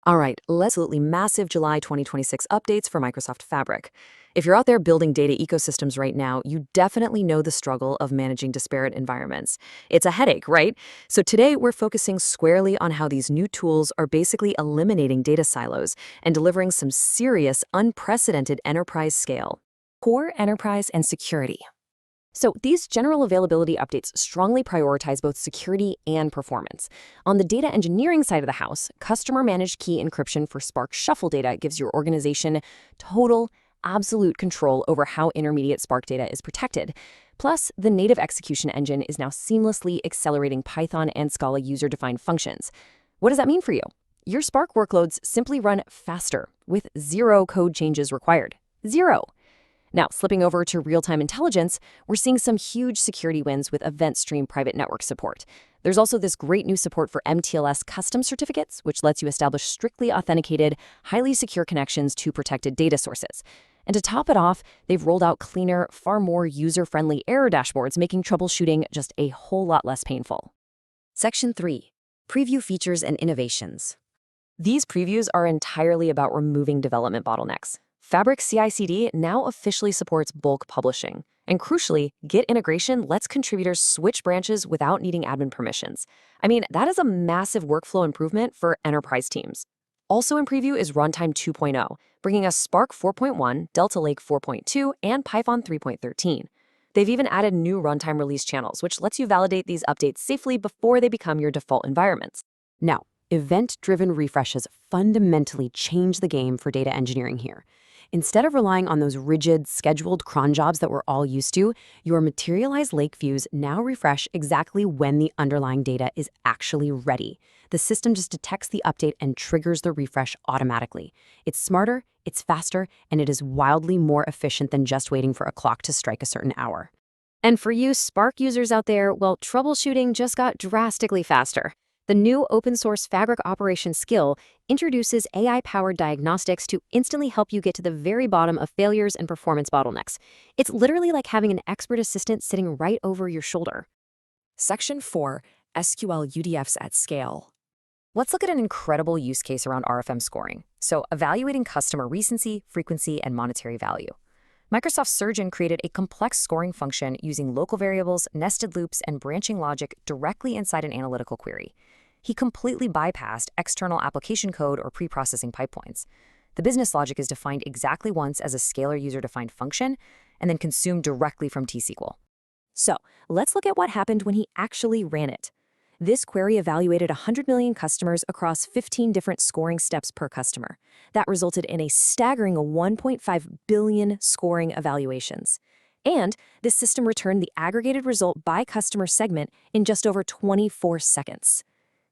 All right, let's absolutely massive July 2026 updates for Microsoft Fabric. If you're out there building data ecosystems right now, you definitely know the struggle of managing disparate environments. It's a headache, right? So today we're focusing squarely on how these new tools are basically eliminating data silos and delivering some serious, unprecedented enterprise scale. Core, enterprise, and security. So these general availability updates strongly prioritize both security and performance. On the data engineering side of the house, customer-managed key encryption for Spark Shuffle data gives your organization total, absolute control over how intermediate Spark data is protected. Plus, the native execution engine is now seamlessly accelerating Python and Scala user-defined functions. What does that mean for you? Your Spark workloads simply run faster, with zero code changes required. Zero. Now, slipping over to real-time intelligence, we're seeing some huge security wins with Event Stream private network support. There's also this great new support for MTLS custom certificates, which lets you establish strictly authenticated, highly secure connections to protected data sources. And to top it off, they've rolled out cleaner, far more user-friendly error dashboards, making troubleshooting just a whole lot less painful. Section 3. Preview features and innovations. These previews are entirely about removing development bottlenecks. Fabric CI/CD now officially supports bulk publishing. And crucially, Git integration lets contributors switch branches without needing admin permissions. I mean, that is a massive workflow improvement for enterprise teams. Also in preview is Runtime 2.0, bringing us Spark 4.1, Delta Lake 4.2, and Python 3.13. They've even added new runtime release channels, which lets you validate these updates safely before they become your default environments. Now, event-driven refreshes fundamentally change the game for data engineering here. Instead of relying on those rigid, scheduled cron jobs that we're all used to, your materialized lake views now refresh exactly when the underlying data is actually ready. The system just detects the update and triggers the refresh automatically. It's smarter, it's faster, and it is wildly more efficient than just waiting for a clock to strike a certain hour. And for you Spark users out there, well, troubleshooting just got drastically faster. The new open-source Fabric Operations skill introduces AI-powered diagnostics to instantly help you get to the very bottom of failures and performance bottlenecks. It's literally like having an expert assistant sitting right over your shoulder. Section 4. SQL UDFs at scale. Let's look at an incredible use case around RFM scoring. So, evaluating customer recency, frequency, and monetary value. Microsoft Surgeon created a complex scoring function using local variables, nested loops, and branching logic directly inside an analytical query. He completely bypassed external application code or pre-processing pipelines. The business logic is defined exactly once as a scalar user-defined function and then consumed directly from T-SQL. So, let's look at what happened when he actually ran it. This query evaluated 100 million customers across 15 different scoring steps per customer. That resulted in a staggering 1.5 billion scoring evaluations. And this system returned the aggregated result by customer segment in just over 24 seconds.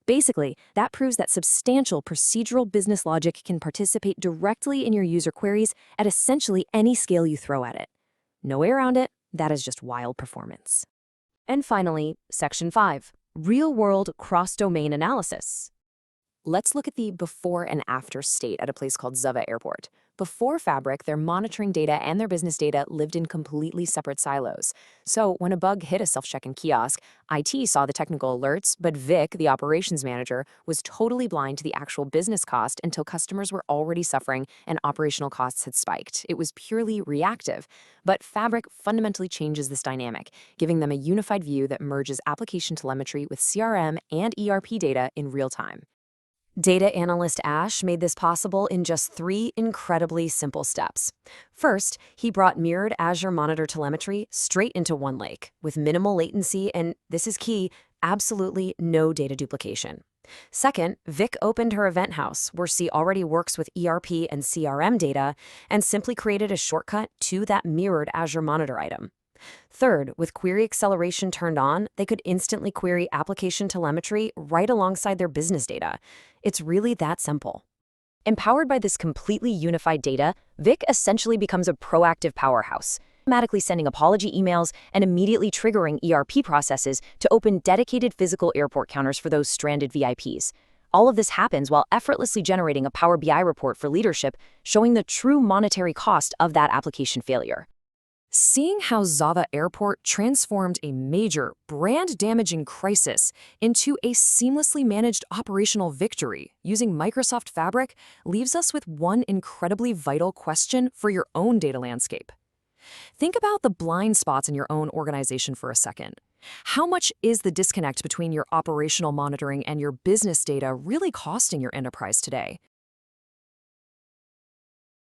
Basically, that proves that substantial procedural business logic can participate directly in your user queries at essentially any scale you throw at it. No way around it, that is just wild performance. And finally, Section 5. Real-world cross-domain analysis. Let's look at the before and after state at a place called Zava Airport. Before Fabric, their monitoring data and their business data lived in completely separate silos. So when a bug hit a self-check-in kiosk, IT saw the technical alerts, but Vic, the operations manager, was totally blind to the actual business cost until customers were already suffering and operational costs had spiked. It was purely reactive. But Fabric fundamentally changes this dynamic, giving them a unified view that merges application telemetry with CRM and ERP data in real time. Data analyst Ash made this possible in just 3 incredibly simple steps. First, he brought mirrored Azure Monitor telemetry straight into one lake, with minimal latency and, this is key, absolutely no data duplication. Second, Vic opened her event house, where she already works with ERP and CRM data, and simply created a shortcut to that mirrored Azure Monitor item. Third, with query acceleration turned on, they could instantly query application telemetry right alongside their business data. It's really that simple. Empowered by this completely unified data, Vic essentially becomes a proactive powerhouse, automatically sending apology emails and immediately triggering ERP processes to open dedicated physical airport counters for those stranded VIPs. All of this happens while effortlessly generating a Power BI report for leadership showing the true monetary cost of that application failure. Seeing how Zava Airport transformed a major, brand-damaging crisis into a seamlessly managed operational victory using Microsoft Fabric leaves us with one incredibly vital question for your own data landscape. Think about the blind spots in your own organization for a second. How much is the disconnect between your operational monitoring and your business data really costing your enterprise today?